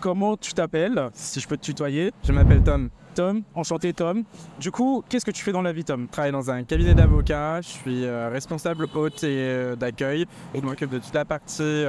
comment tu t'appelles, si je peux te tutoyer? Je m'appelle Tom. Tom, enchanté Tom. Du coup, qu'est-ce que tu fais dans la vie, Tom? Je travaille dans un cabinet d'avocats, je suis responsable hôte et d'accueil. Je m'occupe de toute la partie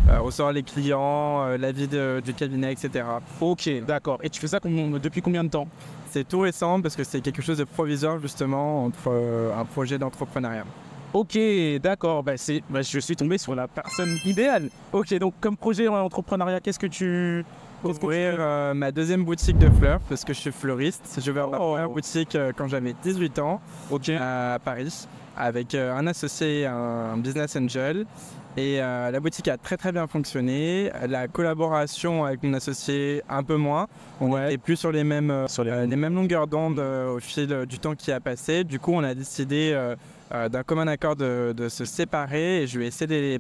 recevoir les clients, la vie du cabinet, etc. Ok, d'accord. Et tu fais ça depuis combien de temps? C'est tout récent parce que c'est quelque chose de provisoire justement entre un projet d'entrepreneuriat. Ok, d'accord. Je suis tombé sur la personne idéale. Ok, donc comme projet en entrepreneuriat, qu'est-ce que tu... Ouvrir ma deuxième boutique de fleurs parce que je suis fleuriste. J'ai ouvert ma première boutique quand j'avais 18 ans à Paris avec un associé, un business angel. Et la boutique a très bien fonctionné. La collaboration avec mon associé un peu moins. On n'était plus sur les mêmes longueurs d'onde au fil du temps qui a passé. Du coup, on a décidé d'un commun accord de se séparer et je lui ai cédé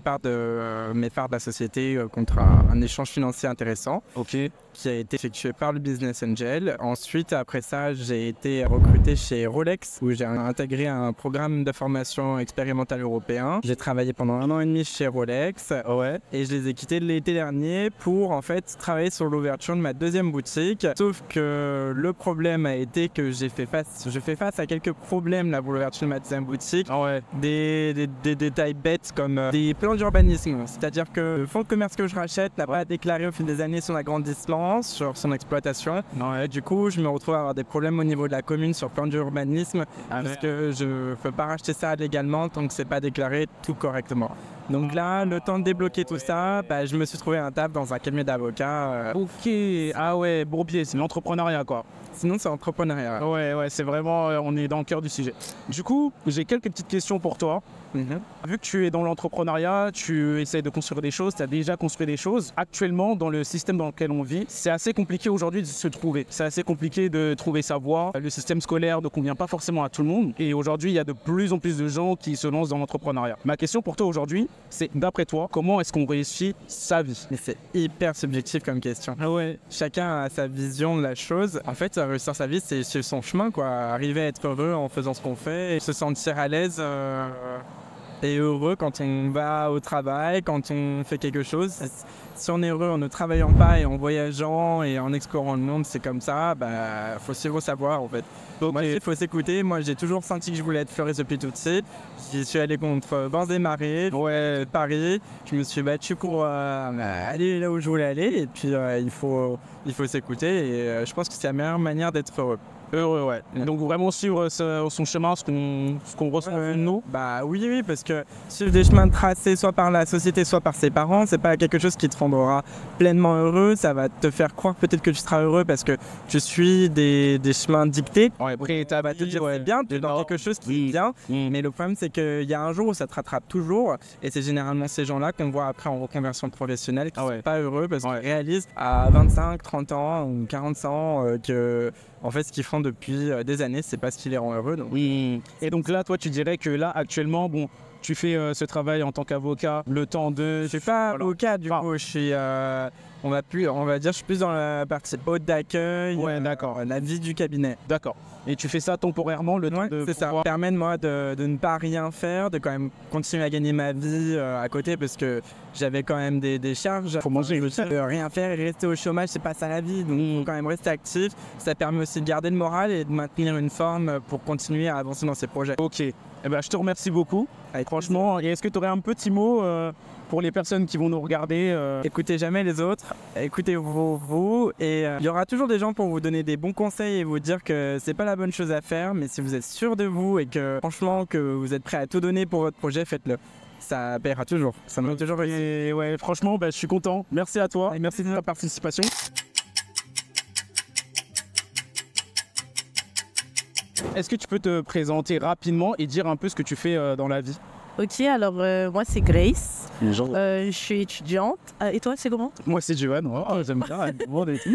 mes parts de la société contre un échange financier intéressant. Ok. Qui a été effectué par le Business Angel. Ensuite, après ça, j'ai été recruté chez Rolex où j'ai intégré un programme de formation expérimental européen. J'ai travaillé pendant 1 an et demi chez Rolex et je les ai quittés l'été dernier pour en fait travailler sur l'ouverture de ma deuxième boutique. Sauf que le problème a été que je fais face à quelques problèmes là pour l'ouverture de ma deuxième boutique. Des détails bêtes comme des plans d'urbanisme. C'est-à-dire que le fonds de commerce que je rachète n'a pas déclaré au fil des années son agrandissement, sur son exploitation. Du coup, je me retrouve à avoir des problèmes au niveau de la commune sur plan d'urbanisme parce que je ne peux pas racheter ça légalement tant que c'est pas déclaré tout correctement. Donc là, le temps de débloquer tout ça, je me suis trouvé un taf dans un cabinet d'avocats. Ok, ah ouais, Bourbier, c'est l'entrepreneuriat quoi. Sinon, c'est entrepreneuriat. Ouais, c'est vraiment, on est dans le cœur du sujet. Du coup, j'ai quelques petites questions pour toi. Vu que tu es dans l'entrepreneuriat, tu essaies de construire des choses, tu as déjà construit des choses. Actuellement, dans le système dans lequel on vit, c'est assez compliqué aujourd'hui de se trouver. C'est assez compliqué de trouver sa voie. Le système scolaire ne convient pas forcément à tout le monde. Et aujourd'hui, il y a de plus en plus de gens qui se lancent dans l'entrepreneuriat. Ma question pour toi aujourd'hui, c'est d'après toi, comment est-ce qu'on réussit sa vie? Mais c'est hyper subjectif comme question. Ah ouais. Chacun a sa vision de la chose. En fait, réussir sa vie, c'est son chemin, quoi. Arriver à être heureux en faisant ce qu'on fait et se sentir à l'aise et heureux quand on va au travail, quand on fait quelque chose. Si on est heureux en ne travaillant pas et en voyageant et en explorant le monde, c'est comme ça, faut suivre sa voie en fait. Donc il faut s'écouter. Moi, j'ai toujours senti que je voulais être fleuriste depuis tout de suite. J'y suis allé contre vents et marées, Paris. Je me suis battu pour aller là où je voulais aller. Et puis il faut s'écouter et je pense que c'est la meilleure manière d'être heureux. Heureux, ouais. Donc vraiment suivre son chemin, ce qu'on ressent de nous. Oui, parce que suivre des chemins tracés soit par la société, soit par ses parents, c'est pas quelque chose qui te rendra pleinement heureux. Ça va te faire croire peut-être que tu seras heureux parce que tu suis des chemins dictés. Après, tu vas te dire bien, tu es dans quelque chose qui est bien. Mais le problème, c'est qu'il y a un jour où ça te rattrape toujours. Et c'est généralement ces gens-là qu'on voit après en reconversion professionnelle qui sont pas heureux parce qu'ils réalisent à 25, 30 ans ou 40 ans que en fait, ce qu'ils font depuis des années, c'est pas ce qui les rend heureux. Donc. Oui. Et donc là, toi, tu dirais que là, actuellement, tu fais ce travail en tant qu'avocat, le temps de... Je suis pas avocat, du coup, je suis... on va dire, je suis plus dans la partie haute d'accueil, d'accord. La vie du cabinet. D'accord. Et tu fais ça temporairement, le temps de c'est ça. Ça permet de moi de ne pas rien faire, de quand même continuer à gagner ma vie à côté parce que j'avais quand même des charges. Faut manger, rien faire et rester au chômage, c'est pas ça la vie. Donc il faut quand même rester actif. Ça permet aussi de garder le moral et de maintenir une forme pour continuer à avancer dans ces projets. Ok. Je te remercie beaucoup. Franchement, et est-ce que tu aurais un petit mot pour les personnes qui vont nous regarder Écoutez jamais les autres, écoutez-vous et il y aura toujours des gens pour vous donner des bons conseils et vous dire que c'est pas la bonne chose à faire, mais si vous êtes sûr de vous et que franchement que vous êtes prêt à tout donner pour votre projet, faites-le. Ça paiera toujours, ça m'a toujours réussi. Et ouais, franchement, je suis content. Merci à toi et merci de ta participation. Est-ce que tu peux te présenter rapidement et dire un peu ce que tu fais dans la vie? Ok, alors moi c'est Grace. Je suis étudiante. Et toi, c'est comment? Moi, c'est Johan. Oh, j'aime bien.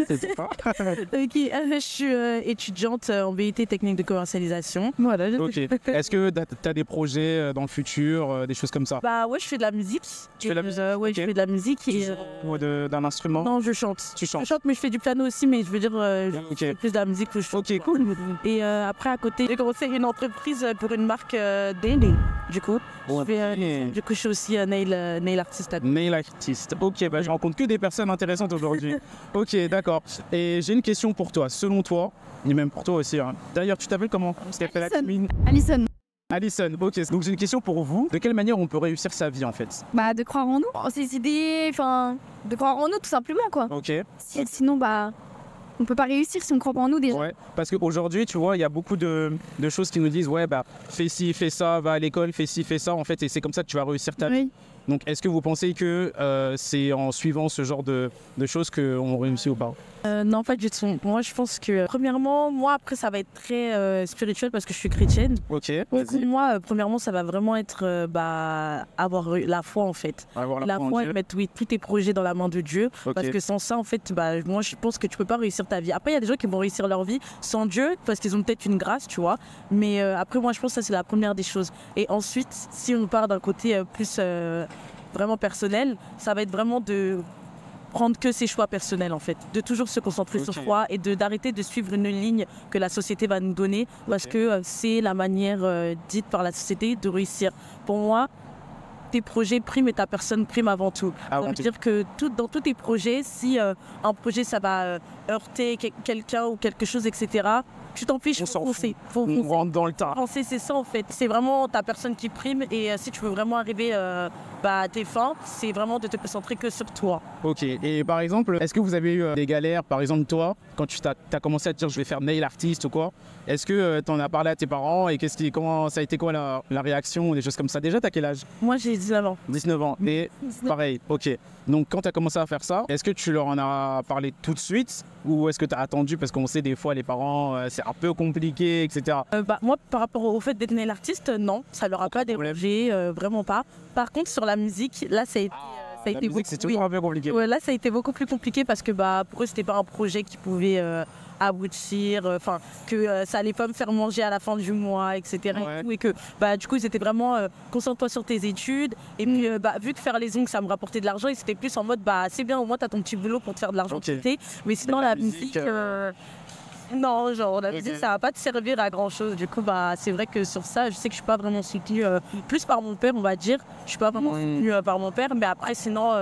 C'est pas. Ok, je suis étudiante en BUT technique de commercialisation. Voilà. Ok. Est-ce que tu as des projets dans le futur, des choses comme ça? Ouais, je fais de la musique. Tu fais de la musique? Ouais, je fais de la musique. Ou d'un instrument? Non, je chante. Tu chantes? Je chante, mais je fais du piano aussi, mais je veux dire, je fais plus de la musique que je chante. Ok, cool. Et après, à côté, j'ai commencé une entreprise pour une marque daily, du coup. Du coup, je suis aussi nail artiste. Nail artist. Ok, bah, je rencontre que des personnes intéressantes aujourd'hui. Ok, d'accord. Et j'ai une question pour toi. Selon toi, et même pour toi aussi, hein. D'ailleurs, tu t'appelles comment? Alison. Alison, ok. Donc j'ai une question pour vous. De quelle manière on peut réussir sa vie en fait? Bah, de croire en nous, en ses idées, enfin, de croire en nous tout simplement, quoi. Ok. Sinon, bah, on peut pas réussir si on croit pas en nous déjà. Ouais, parce qu'aujourd'hui, tu vois, il y a beaucoup de choses qui nous disent, ouais, bah, fais ci, fais ça, va à l'école, fais ci, fais ça, en fait, et c'est comme ça que tu vas réussir ta vie. Oui. Donc, est-ce que vous pensez que c'est en suivant ce genre de choses qu'on réussit ou pas? Non, en fait, moi, je pense que, premièrement, moi, après, ça va être très spirituel parce que je suis chrétienne. Ok, Donc, vas-y. moi, premièrement, ça va vraiment être avoir la foi, en fait. Avoir La foi en foi Dieu. et mettre tous tes projets dans la main de Dieu. Ok. Parce que sans ça, en fait, bah, moi, je pense que tu peux pas réussir ta vie. Après, il y a des gens qui vont réussir leur vie sans Dieu parce qu'ils ont peut-être une grâce, tu vois. Mais après, moi, je pense que ça, c'est la première des choses. Et ensuite, si on part d'un côté plus vraiment personnel, ça va être vraiment de prendre que ses choix personnels en fait, de toujours se concentrer sur soi et d'arrêter de suivre une ligne que la société va nous donner parce que c'est la manière dite par la société de réussir. Pour moi, tes projets priment et ta personne prime avant tout. Ça veut dire que dans tous tes projets, si un projet ça va heurter quelqu'un ou quelque chose, etc., tu t'en fiches, faut foncer. On rentre dans le tas. Penser, c'est ça en fait. C'est vraiment ta personne qui prime et si tu veux vraiment arriver à tes fins, c'est vraiment de te concentrer que sur toi. Ok, et par exemple, est-ce que vous avez eu des galères, par exemple toi, quand tu t'as commencé à te dire je vais faire nail artiste ou quoi, est-ce que tu en as parlé à tes parents et comment ça a été quoi la réaction ou des choses comme ça? Déjà, t'as quel âge? Moi j'ai 19 ans. 19 ans, et pareil, ok. Donc quand tu as commencé à faire ça, est-ce que tu leur en as parlé tout de suite ou est-ce que tu as attendu parce qu'on sait des fois les parents c'est un peu compliqué, etc. Moi par rapport au fait d'être nail artiste, non, ça leur a pas dérangé, vraiment pas. Par contre sur la musique, là ça a été... la musique, c'est toujours un peu compliqué. Ouais, là ça a été beaucoup plus compliqué parce que pour eux c'était pas un projet qui pouvait aboutir, enfin que ça allait pas me faire manger à la fin du mois, etc. Ouais. Et que du coup ils étaient vraiment concentre-toi sur tes études et puis vu que faire les ongles ça me rapportait de l'argent, ils étaient plus en mode c'est bien, au moins t'as ton petit boulot pour te faire de l'argent, mais sinon la musique non, genre la musique ça va pas te servir à grand chose. Du coup c'est vrai que sur ça je sais que je suis pas vraiment soutenue plus par mon père, on va dire. Je suis pas vraiment soutenue par mon père, mais après sinon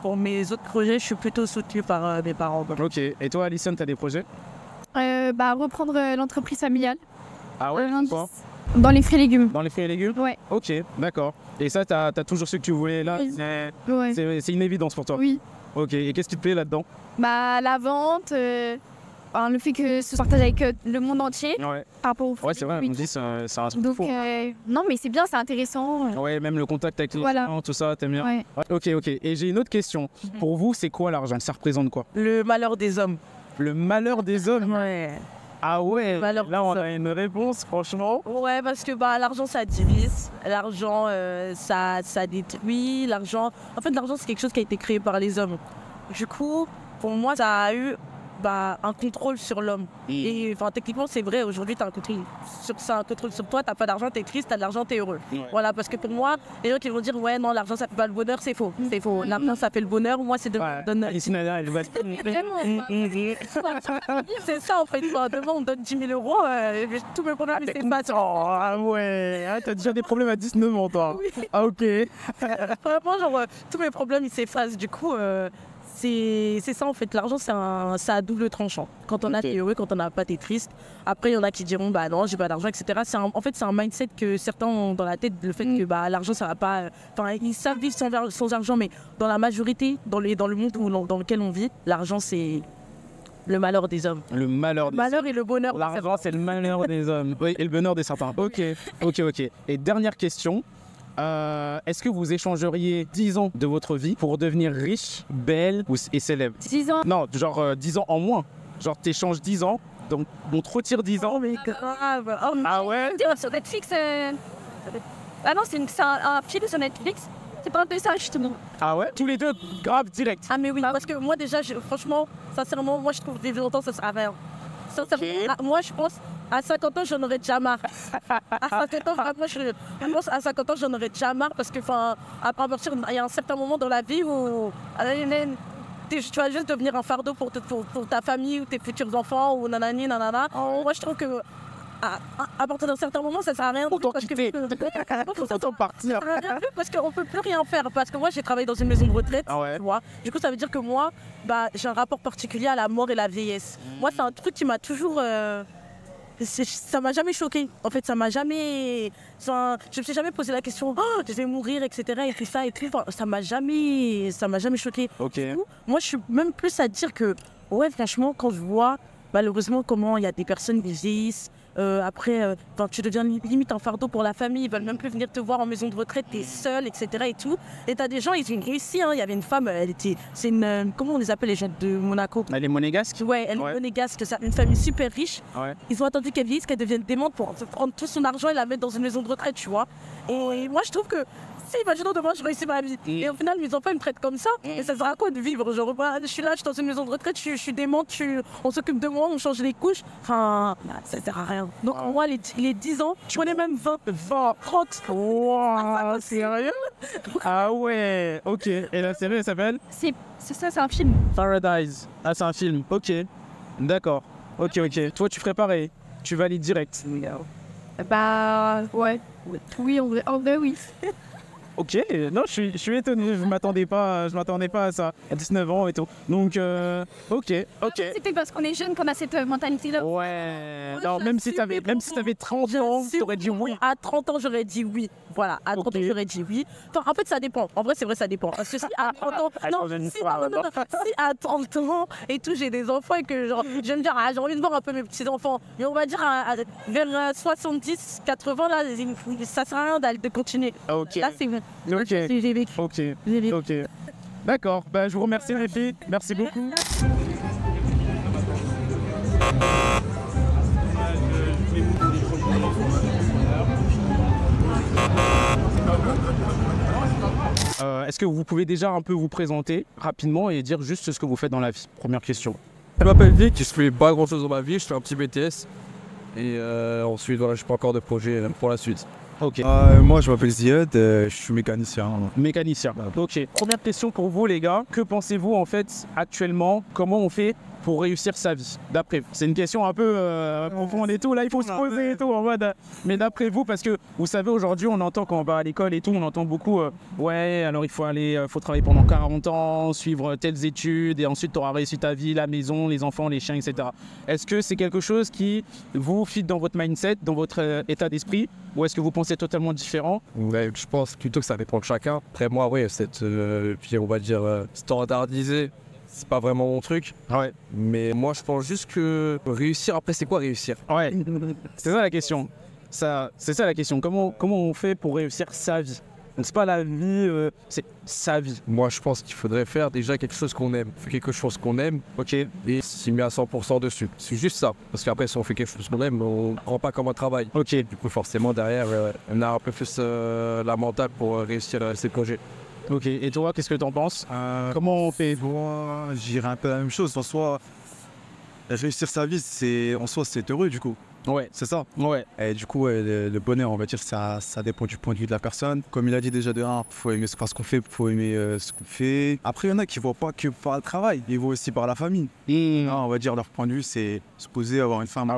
pour mes autres projets je suis plutôt soutenue par mes parents. Ok, et toi Alison, t'as des projets? Reprendre l'entreprise familiale. Ah ouais, quoi? Dans les fruits et légumes. Dans les fruits et légumes? Ouais. Ok, d'accord. Et ça, t'as toujours su que tu voulais là? Oui. Ouais. C'est une évidence pour toi? Oui. Ok, et qu'est-ce qui te plaît là-dedans? La vente, le fait que ce partage avec le monde entier Ouais. par rapport aux fruits. Ouais, c'est vrai, on dit c'est un truc Donc, faux. non, mais c'est bien, c'est intéressant. Ouais, même le contact avec les gens, tout ça, t'aimes bien? Ouais. Ouais, ok. Et j'ai une autre question. Pour vous, c'est quoi l'argent? Ça représente quoi? Le malheur des hommes. Le malheur des hommes? Ouais. Ah ouais, Malheur là on des a une réponse, franchement. Ouais, parce que l'argent ça divise, l'argent ça détruit, l'argent c'est quelque chose qui a été créé par les hommes. Du coup, pour moi ça a eu un contrôle sur l'homme. Et techniquement c'est vrai, aujourd'hui t'as un contrôle sur toi, t'as pas d'argent, t'es triste, t'as de l'argent, t'es heureux. Ouais. Voilà, parce que pour moi, les gens qui vont dire ouais non l'argent ça fait pas le bonheur, c'est faux. C'est faux. L'argent ça fait le bonheur, moi c'est de Ici Nana, elle va c'est ça en fait, demain on me donne 10 000 euros, tous mes problèmes ils s'effacent. Ah ouais, t'as déjà des problèmes à 19 ans toi. Oui. Ah ok. Vraiment tous mes problèmes ils s'effacent, du coup c'est ça en fait, l'argent c'est à double tranchant. Quand on a t'es heureux, quand on n'a pas t'es triste. Après il y en a qui diront non j'ai pas d'argent, etc. En fait c'est un mindset que certains ont dans la tête, le fait que l'argent ça va pas, ils savent vivre sans argent, mais dans la majorité, dans le monde dans lequel on vit, l'argent c'est le malheur des hommes. Le malheur et le bonheur. L'argent c'est le malheur des hommes. Oui, et le bonheur des certains. Ok. Et dernière question. Est-ce que vous échangeriez 10 ans de votre vie pour devenir riche, belle et célèbre? 10 ans. Non, genre 10 ans en moins. Genre t'échanges 10 ans, donc on te retire 10 ans. Oh mais grave. Oh, ah ouais? Sur Netflix. Ah non, c'est un film sur Netflix. C'est pas un dessin justement. Ah ouais? Tous les deux, grave, direct. Ah mais oui, parce que moi déjà, franchement, sincèrement, moi je trouve que vivre longtemps ça sert à rien. Sincèrement, moi je pense à 50 ans j'en aurais déjà marre. À 50 ans, vraiment, je pense à 50 ans j'en aurais déjà marre parce que à partir il y a un certain moment dans la vie où tu vas juste devenir un fardeau pour ta famille ou tes futurs enfants ou nanani nanana. Moi je trouve que à partir d'un certain moment, ça sert à rien. Autant parce quitter. Autant partir. Ça sert à rien parce qu'on peut plus rien faire. Parce que moi, j'ai travaillé dans une maison de retraite. Ah ouais. Tu vois. Du coup, ça veut dire que moi, j'ai un rapport particulier à la mort et la vieillesse. Moi, c'est un truc qui m'a toujours. Ça m'a jamais choqué. En fait, ça m'a jamais. Je me suis jamais posé la question. Oh, je vais mourir, etc. Et tout ça et tout. Enfin, ça m'a jamais choqué. Ok. Du coup, moi, je suis même plus à dire que, ouais, franchement, quand je vois malheureusement comment il y a des personnes qui vieillissent. Après, tu deviens limite un fardeau pour la famille, ils veulent même plus venir te voir en maison de retraite, t'es seul, etc. et tout. Et t'as des gens, ils ont réussi, hein. Il y avait une femme, comment on les appelle les jeunes de Monaco? Elle est monégasque? Ouais, elle est monégasque, c'est une famille super riche. Ouais. Ils ont attendu qu'elle vieillisse, qu'elle devienne démente pour prendre tout son argent et la mettre dans une maison de retraite, tu vois. Et moi, je trouve que si, imaginons demain, je réussis ma vie. Et au final, mes enfants, ils me traitent comme ça. Et ça sert à quoi de vivre? Genre, je suis là, je suis dans une maison de retraite, je suis démente, on s'occupe de moi, on change les couches. Enfin, ça sert à rien. Donc, moi, les 10 ans, je prenais même 20, 30. Wow, sérieux? Ah ouais, ok. Et la série, elle s'appelle? C'est ça, c'est un film. Paradise. Ah, c'est un film. Ok. D'accord. Ok. Toi, tu ferais pareil. Tu valides direct. Bah, ouais. Oui, en vrai, oui. Ok, non, je suis étonné, je m'attendais pas à ça, à 19 ans et tout. Donc, ok. C'était parce qu'on est jeune qu'on a cette mentalité-là. Ouais, non, même si t'avais 30 ans, t'aurais dit oui. À 30 ans, j'aurais dit oui. Voilà, à 30 ans, j'aurais dit oui. Enfin, en fait, ça dépend. En vrai, c'est vrai, ça dépend. Parce que si à 30 ans, si à 30 ans et tout, j'ai des enfants et que genre, je vais me dire, j'ai envie de voir un peu mes petits-enfants. Mais on va dire, vers 70, 80, là, ça sert à rien de continuer. Ok. Là, c'est bon. Ok. J'ai vécu. Ok. D'accord, bah, je vous remercie les filles, merci beaucoup. Est-ce que vous pouvez déjà un peu vous présenter rapidement et dire juste ce que vous faites dans la vie? Première question. Je m'appelle Vic, je fais pas grand chose dans ma vie, je fais un petit BTS. Et ensuite, voilà, je n'ai pas encore de projet pour la suite. Ok. Moi, je m'appelle Ziad, je suis mécanicien. Mécanicien. Ok. Première question pour vous, les gars. Que pensez-vous en fait actuellement? Comment on fait pour réussir sa vie? D'après vous. C'est une question un peu profonde et tout. Là, il faut se poser et tout en mode. Mais d'après vous, parce que vous savez, aujourd'hui, on entend quand on va à l'école et tout, on entend beaucoup. Ouais, alors il faut travailler pendant 40 ans, suivre telles études et ensuite tu auras réussi ta vie, la maison, les enfants, les chiens, etc. Est-ce que c'est quelque chose qui vous fit dans votre mindset, dans votre état d'esprit, ou est-ce que vous pensez totalement différent? Ouais, je pense plutôt que ça dépend de chacun. Après moi, oui, cette puis on va dire standardisé, c'est pas vraiment mon truc. Ouais. Mais moi, je pense juste que réussir, après, c'est quoi réussir? Ouais. C'est ça la question. C'est ça la question. Comment on fait pour réussir sa vie? Donc c'est pas la vie, c'est sa vie. Moi, je pense qu'il faudrait faire déjà quelque chose qu'on aime. Faire quelque chose qu'on aime, Ok. et s'y met à 100% dessus. C'est juste ça. Parce qu'après, si on fait quelque chose qu'on aime, on ne prend pas comme un travail. Ok. Du coup, forcément, derrière, on a un peu plus la mentale pour réussir ces projets. Ok. Et toi, qu'est-ce que t'en penses? Comment on fait? Moi, j'irais un peu la même chose. En soi, réussir sa vie, en soi, c'est heureux du coup. Ouais. C'est ça. Ouais. Et du coup, le bonheur, on va dire, ça dépend du point de vue de la personne. Comme il a dit déjà de 1, il faut aimer ce qu'on fait, il faut aimer ce qu'on fait. Après, il y en a qui ne voient pas que par le travail, ils voient aussi par la famille. On va dire, leur point de vue, c'est se poser, avoir une femme.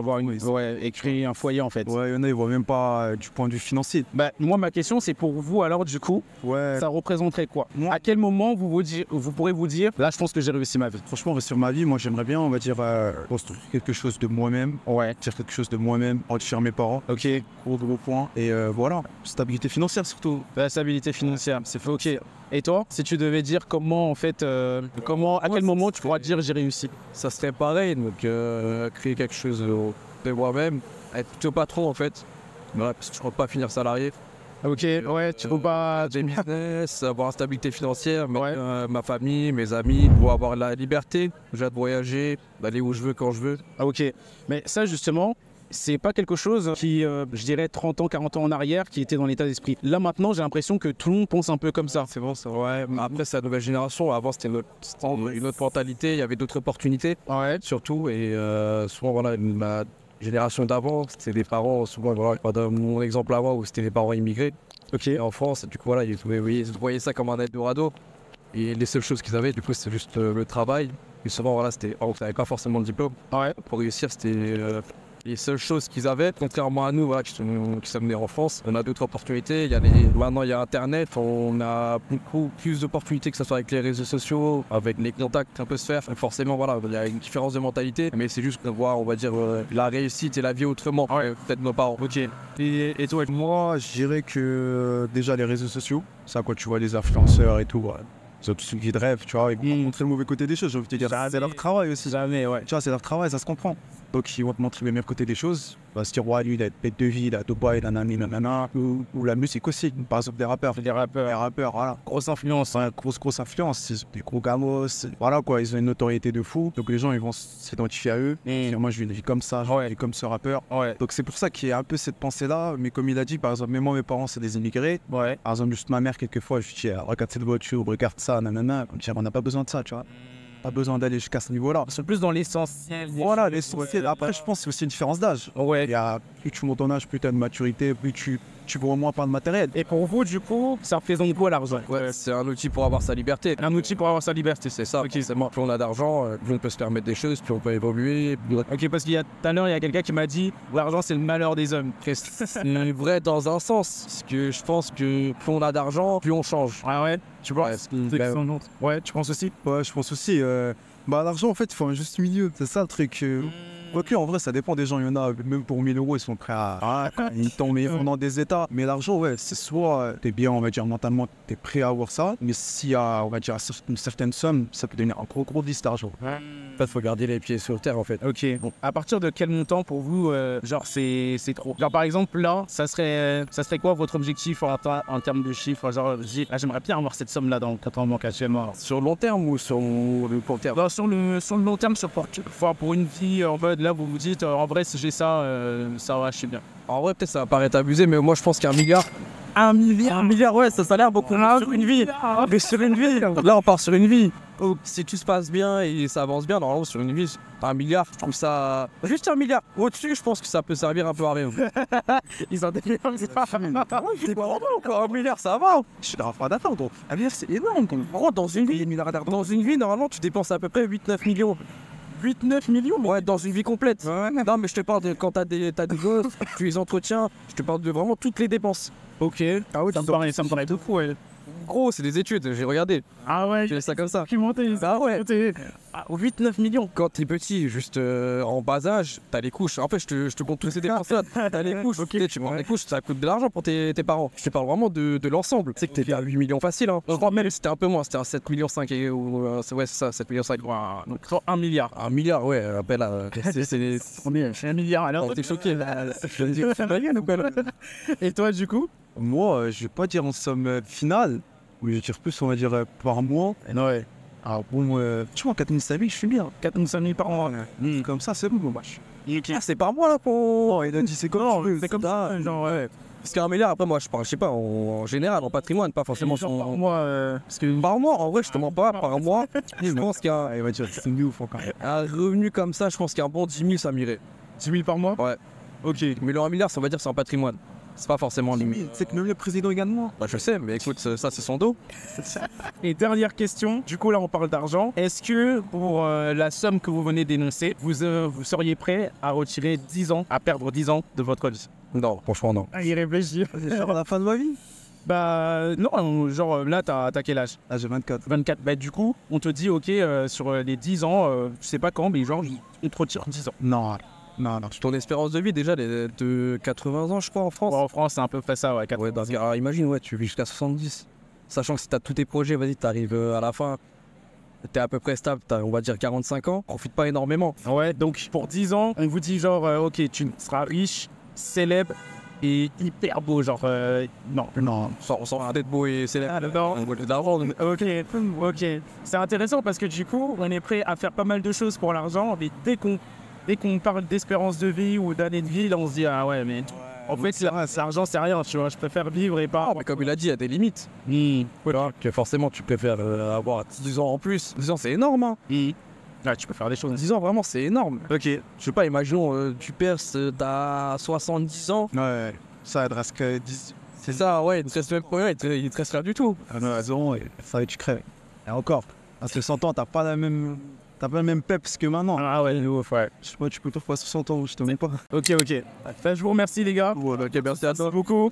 Et créer un foyer en fait. Ouais, il y en a, ils ne voient même pas du point de vue financier. Bah, moi, ma question, c'est pour vous alors, du coup, Ouais. ça représenterait quoi? Moi- À quel moment vous pourrez vous dire, là, je pense que j'ai réussi ma vie? Franchement, sur ma vie, moi, j'aimerais bien, on va dire, construire quelque chose de moi-même. Ouais. Faire quelque chose de moi-même, enrichir mes parents. Ok. Gros point. Et voilà, stabilité financière surtout. La stabilité financière, c'est fait. Ok. Et toi, si tu devais dire comment, en fait, à quel moment tu pourras dire j'ai réussi? Ça serait pareil, donc créer quelque chose de moi-même, être plutôt patron en fait. Voilà, parce que je ne compte pas finir salarié. Ok. Ouais. Tu peux pas. Des business, avoir une stabilité financière, Ouais. ma famille, mes amis, pour avoir la liberté déjà de voyager, d'aller où je veux, quand je veux. Ah, ok. Mais ça, justement, c'est pas quelque chose qui, je dirais, 30 ans, 40 ans en arrière, qui était dans l'état d'esprit. Là, maintenant, j'ai l'impression que tout le monde pense un peu comme ça. C'est bon, c'est vrai. Après, c'est la nouvelle génération. Avant, c'était une autre mentalité, il y avait d'autres opportunités, Ouais. surtout. Et souvent, voilà, ma génération d'avant, c'était des parents, souvent, voilà, dans mon exemple avant, où c'était des parents immigrés. Ok. Et en France, du coup, voilà, ils voyaient ça comme un Eldorado. Et les seules choses qu'ils avaient, du coup, c'était juste le travail. Et souvent, voilà, on n'avait pas forcément de diplôme. Ouais. Pour réussir, c'était les seules choses qu'ils avaient, contrairement à nous, voilà, qui sommes nés en France. On a d'autres opportunités. Maintenant, il y a Internet. On a beaucoup plus d'opportunités, que ce soit avec les réseaux sociaux, avec les contacts qu'on peut se faire. Donc forcément, voilà, il y a une différence de mentalité. Mais c'est juste qu'on voit, on va dire, la réussite et la vie autrement. Ouais, peut-être nos parents. Ok. Et toi? Moi, je dirais que déjà les réseaux sociaux, ça, quand tu vois les influenceurs et tout, ils ont tous une vie de rêve, tu vois, ils vont montrer le mauvais côté des choses, j'ai envie de te dire. C'est leur travail aussi. Jamais, ouais. Tu vois, c'est leur travail, ça se comprend. Donc ils vont te montrer le meilleur côté des choses. On va se dire, ouais, lui, il a une bête de vie, il a Dubaï, nanana, ou la musique aussi. Par exemple, des rappeurs. Les rappeurs, voilà. Grosse influence. Ouais, grosse influence. Ils ont des gros gamos. Voilà quoi, ils ont une notoriété de fou. Donc les gens, ils vont s'identifier à eux. Dire, moi, je vis une vie comme ça, je vis une vie comme ce rappeur. Ouais. Donc c'est pour ça qu'il y a un peu cette pensée-là. Mais comme il a dit, par exemple, même moi, mes parents, c'est des immigrés. Ouais. Par exemple, juste ma mère, quelquefois, je lui dis, regarde cette voiture, regarde ça, nanana. On n'a pas besoin de ça, tu vois. Pas besoin d'aller jusqu'à ce niveau-là. C'est plus dans l'essentiel. Voilà, l'essentiel. Après, je pense que c'est aussi une différence d'âge. Ouais. Il y a, plus tu montes en âge, plus tu as de maturité, plus tu vois moins pas de matériel. Et pour vous, du coup, ça représente quoi l'argent? Ouais, c'est un outil pour avoir sa liberté. Un outil pour avoir sa liberté, C'est ça, forcément. Plus on a d'argent, plus on peut se permettre des choses, plus on peut évoluer. Ok, parce qu'il y a tout à l'heure, il y a quelqu'un qui m'a dit l'argent, c'est le malheur des hommes. C'est vrai dans un sens. Parce que je pense que plus on a d'argent, plus on change. Ah ouais? Tu vois? Ouais, tu penses aussi? Ouais, je pense aussi. L'argent, en fait, il faut un juste milieu. C'est ça le truc. Ok, en vrai, ça dépend des gens. Il y en a, même pour 1000 euros, ils sont prêts à. Ils tombent dans des états. Mais l'argent, ouais, c'est soit t'es bien, on va dire, mentalement, t'es prêt à avoir ça. Mais s'il y a, on va dire, une certaine somme, ça peut devenir un gros liste d'argent. En fait, faut garder les pieds sur terre, en fait. Ok. Bon, à partir de quel montant pour vous, genre, c'est trop? Genre, par exemple, là, ça serait quoi votre objectif en termes de chiffres? Genre, j'aimerais bien avoir cette somme-là dans le compte en banque actuellement. Sur le long terme ou sur le court terme? Non, sur le long terme, pour une vie en mode, là, vous vous dites, en vrai, si j'ai ça, ça va, je suis bien. En vrai, peut-être ça va paraître abusé, mais moi, je pense qu'un milliard. 1 milliard? 1 milliard, ouais, ça a l'air beaucoup. Sur une vie. Mais sur une vie. Là, on part sur une vie. Oh, si tout se passe bien et ça avance bien, normalement, sur une vie, 1 milliard, je trouve ça. Juste 1 milliard. Au-dessus, je pense que ça peut servir un peu à rien. Ils ont des milliards, c'est pas. C'est pas vraiment encore 1 milliard, ça va. Je suis dans la d'attendre, donc. 1 milliard, c'est énorme. Dans une vie, normalement, tu dépenses à peu près 8-9 millions. 8-9 millions? Ouais, dans une vie complète. Ouais. Non, mais je te parle de quand t'as des gosses, tu les entretiens, je te parle de vraiment toutes les dépenses. Ok. Ah oui, ça me paraît tout fou, ouais. Gros, c'est des études, j'ai regardé. Ah ouais? Tu laisses ça comme ça. Documenté. Ah ouais. 8-9 millions. Quand t'es petit, juste en bas âge, t'as les couches. En fait, je te compte toutes ces dépenses-là. T'as les couches. Ok. Tu prends les couches, ça coûte de l'argent pour tes parents. Je te parle vraiment de l'ensemble. Tu sais que t'étais à 8 millions facile. Hein. Je crois même que c'était un peu moins. C'était un 7 millions 5 et ouais, c'est ça, 7 millions 5. Donc 1 milliard. 1 milliard, ouais. Après là, on est 1 milliard alors. T'es choqué là. Et toi, du coup? Moi, je vais pas dire en somme finale. Oui, je tire plus, on va dire, par mois. Ouais. Alors bon, tu vois, 4500, je suis bien. 4500 par mois. Comme ça, c'est bon, mon match. Ah, c'est par mois là pour. Il a dit c'est comme c'est comme ça, genre ouais. Parce qu'un milliard, après moi je parle, je sais pas, en général, en patrimoine, pas forcément son... Par mois, parce que par mois, en vrai, je te mens pas, par mois, je pense qu'il y a... Il va dire, c'est mieux, faut quand même. Un revenu comme ça, je pense qu'il y a un bon 10 000, ça m'irait. 10 000 par mois? Ouais. Ok. Mais le 1 milliard, ça on va dire c'est en patrimoine. C'est pas forcément limite. C'est que même le président également. Bah je sais, mais écoute, ça c'est son dos. Et dernière question, du coup là on parle d'argent. Est-ce que pour la somme que vous venez d'énoncer, vous seriez prêt à retirer 10 ans, à perdre 10 ans de votre vie? Non, franchement non. À y réfléchir. Genre à la fin de ma vie? Bah non, genre là t'as quel âge? Ah j'ai 24. 24, bah du coup on te dit ok sur les 10 ans, je sais pas quand, mais genre on te retire 10 ans. Non. Ton espérance de vie déjà de 80 ans je crois en France. Ouais, en France c'est un peu fait ça, ouais. 80 ouais alors, imagine, ouais, tu vis jusqu'à 70. Sachant que si t'as tous tes projets, vas-y, t'arrives à la fin, t'es à peu près stable, t'as on va dire 45 ans, profite pas énormément. Ouais, donc pour 10 ans, on vous dit genre ok tu seras riche, célèbre et hyper beau, genre non. On sort d'être beau et célèbre. Ah, non. On de l'argent. Ok. C'est intéressant parce que du coup, on est prêt à faire pas mal de choses pour l'argent, mais dès qu'on parle d'espérance de vie ou d'années de vie, là on se dit ah ouais mais en fait l'argent c'est rien, tu vois, je préfère vivre et pas. Mais comme il a dit, il y a des limites. Voilà, que forcément tu préfères avoir 10 ans en plus. 10 ans c'est énorme hein. Ouais, tu peux faire des choses. 10 ans vraiment c'est énorme. Ok. Je sais pas, imaginons tu perces, t'as 70 ans. Ouais, ça il te reste que 10. C'est ça, ouais, il te reste même pas, il te reste rien du tout. Ah non, raison, ça va tu crèves. Et encore, à 60 ans, t'as pas la même t'as pas le même peps que maintenant. Ah ouais, ouf, ouais. Je sais pas, tu peux te faire 60 ans, je te mets pas. Ok. Bah, je vous remercie les gars. Voilà, ok, merci à toi. Beaucoup.